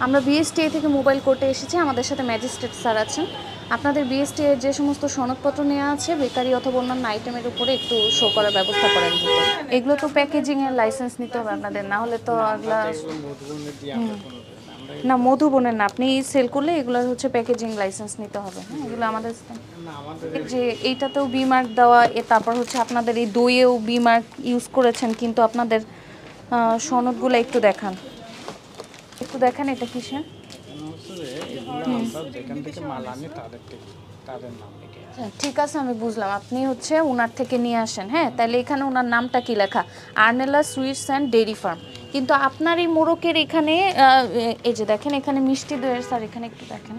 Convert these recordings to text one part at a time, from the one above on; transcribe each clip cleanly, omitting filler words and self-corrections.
আমরা বিএসটিআই থেকে মোবাইল কোর্টে এসেছি, আমাদের সাথে ম্যাজিস্ট্রেট স্যার আছেন। আপনাদের বিএসটিআই যে সমস্ত সনদপত্র নেওয়া আছে বেকারি অথবা অন্যান্য আইটেমের উপরে একটু শো করার ব্যবস্থা করেন। এগুলো তো প্যাকেজিংয়ের লাইসেন্স নিতে হবে আপনাদের, না হলে তো এগুলো না মধুবনের না, আপনি সেল করলে এগুলো হচ্ছে প্যাকেজিং লাইসেন্স নিতে হবে। হ্যাঁ, এগুলো আমাদের যে এইটাতেও বি মার্ক দেওয়া, তারপর হচ্ছে আপনাদের এই দইয়েও বি মার্ক ইউজ করেছেন, কিন্তু আপনাদের সনদগুলো একটু দেখান, একটু দেখেন এটা কিসের। ঠিক আছে, আমি বুঝলাম, আপনি হচ্ছে ওনার থেকে নিয়ে আসেন। হ্যাঁ, তাহলে এখানে ওনার নামটা কি লেখা, আর্নেলা সুইটস অ্যান্ড ডেইরি ফার্ম। কিন্তু আপনার এই মোড়কের এখানে এই যে দেখেন এখানে মিষ্টি দইয়ের, স্যার এখানে একটু দেখেন,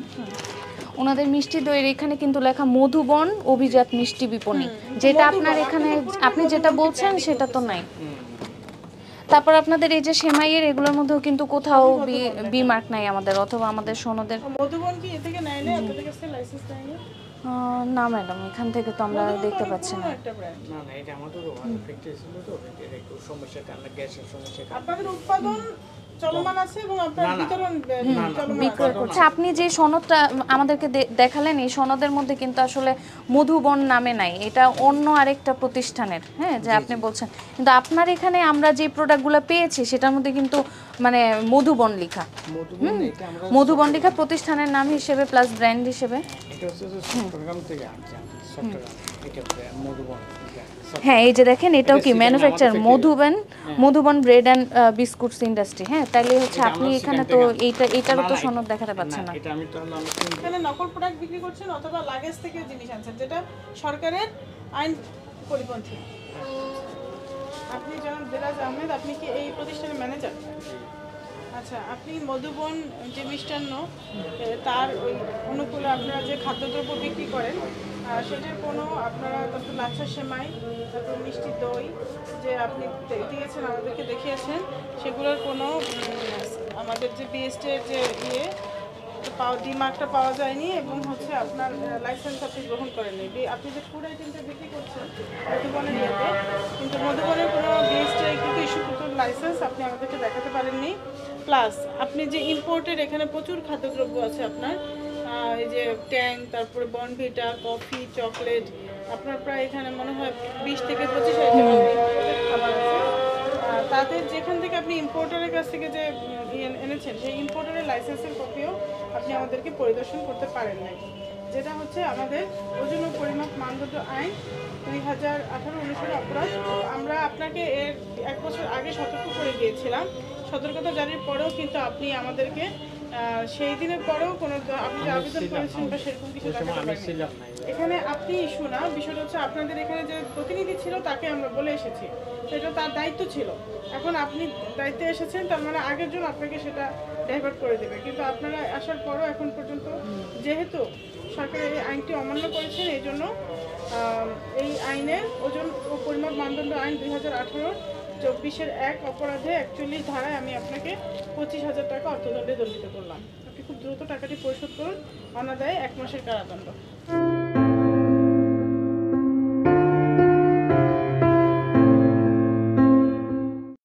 ওনাদের মিষ্টি দইয়ের এখানে কিন্তু লেখা মধুবন অভিজাত মিষ্টি বিপণী, যেটা আপনার এখানে আপনি যেটা বলছেন সেটা তো নাই। তারপর আপনাদের এই যে সেমাইয়ের এগুলোর মধ্যেও কিন্তু কোথাও বি মার্ক নাই আমাদের, অথবা আমাদের সনদের। মধুবন কি এ থেকে নাই না, আপনাদের কাছে লাইসেন্স নাই না? না ম্যাডাম, এখান থেকে তো আমরা দেখতে পাচ্ছি না। না না, এটা আমাদের ফ্যাক্টরি ছিল তো, এর একটু সমস্যার কারণে, গ্যাসের সমস্যার কারণে আপনাদের উৎপাদন চলমান আছে এবং আপনারা বিতরণ বিক্রয় করছে। আপনি যে সনদটা আমাদেরকে দেখালেন, এই সনদের মধ্যে কিন্তু আসলে মধুবন নামে নাই, এটা অন্য আরেকটা প্রতিষ্ঠানের। হ্যাঁ, যে আপনি বলছেন, কিন্তু আপনার এখানে আমরা যে প্রোডাক্টগুলো পেয়েছি সেটার মধ্যে কিন্তু মানে মধুবন লেখা, মধুবন লেখা প্রতিষ্ঠানের নাম হিসেবে প্লাস ব্র্যান্ড হিসেবে। এটা হচ্ছে চট্টগ্রাম থেকে আনছি, চট্টগ্রাম এটা মধুবন। হ্যাঁ, এই যে দেখেন এটাও কি manufacture Madhuban bread and biscuits industry. হ্যাঁ, তাহলে হচ্ছে আপনি এখানে তো এইটারও তো সনদ দেখাতে পাচ্ছেন না। এটা আমি তো এখানে নকল প্রোডাক্ট বিক্রি করছেন অথবা লাগেজ থেকে জিনিস আনছেন, যেটা সরকারের আইন পরিপন্থী। আপনি জনাব দেরাজ আহমেদ, আপনি কি এই প্রতিষ্ঠানের ম্যানেজার? আচ্ছা, আপনি মধুবন যে মিষ্টান্ন তার ওই অনুকূলে আপনারা যে খাদ্যদ্রব্য বিক্রি করেন সেটার কোনো আপনারা তারপর লাচ্ছা সেমাই, তারপর মিষ্টি দই যে আপনি দিয়েছেন আমাদেরকে দেখিয়েছেন, সেগুলোর কোনো আমাদের যে বিএসটির যে ডিমার্কটা পাওয়া যায়নি, এবং হচ্ছে আপনার লাইসেন্স আপনি গ্রহণ করেননি। আপনি যে ফুড আইটেমটা বিক্রি করছেন মধুবনের ইয়েতে, কিন্তু মধুবনের কোনো বিএসটিআই কিন্তু ইস্যুকৃত লাইসেন্স আপনি আমাদেরকে দেখাতে পারেননি। প্লাস আপনি যে ইম্পোর্টের এখানে প্রচুর খাদ্যদ্রব্য আছে আপনার, এই যে ট্যাং, তারপরে বর্নভিটা, কফি, চকলেট, আপনার প্রায় এখানে মনে হয় 20 থেকে 25 আইটেম খাবার আছে। তাদের যেখান থেকে আপনি ইম্পোর্টারের কাছ থেকে যে এনেছেন সেই ইম্পোর্টারের লাইসেন্সের কপিও আপনি আমাদেরকে পরিদর্শন করতে পারেন নাই, যেটা হচ্ছে আমাদের ওজন ও পরিমাপ মানদণ্ড আইন 2018 অনুসারে অপরাধ। আমরা আপনাকে এর 1 বছর আগে সতর্ক করে গিয়েছিলাম, সতর্কতা জারির পরেও কিন্তু আপনি আমাদেরকে সেই দিনের পরেও কোনো আপনি যে আবেদন করেছেন বা সেরকম কিছু দেখাতে পারেননি। এখানে আপনি ইস্যু না, বিষয়টা হচ্ছে আপনাদের এখানে যে প্রতিনিধি ছিল তাকে আমরা বলে এসেছি, সেটা তার দায়িত্ব ছিল। এখন আপনি দায়িত্বে এসেছেন, তার মানে আগের জন আপনাকে সেটা ডাইভার্ট করে দেবে, কিন্তু আপনারা আসার পরও এখন পর্যন্ত যেহেতু সরকার এই আইনটি অমান্য করেছেন, এই জন্য এই আইনের ওজন ও পরিমাপ মানদণ্ড আইন 2018 24-1 অপরাধে 41 ধারায় আমি আপনাকে 25,000 টাকা অর্থদণ্ডে দণ্ডিত করলাম। আপনি খুব দ্রুত টাকাটি পরিশোধ করুন, অনাদায়ে 1 মাসের কারাদণ্ড।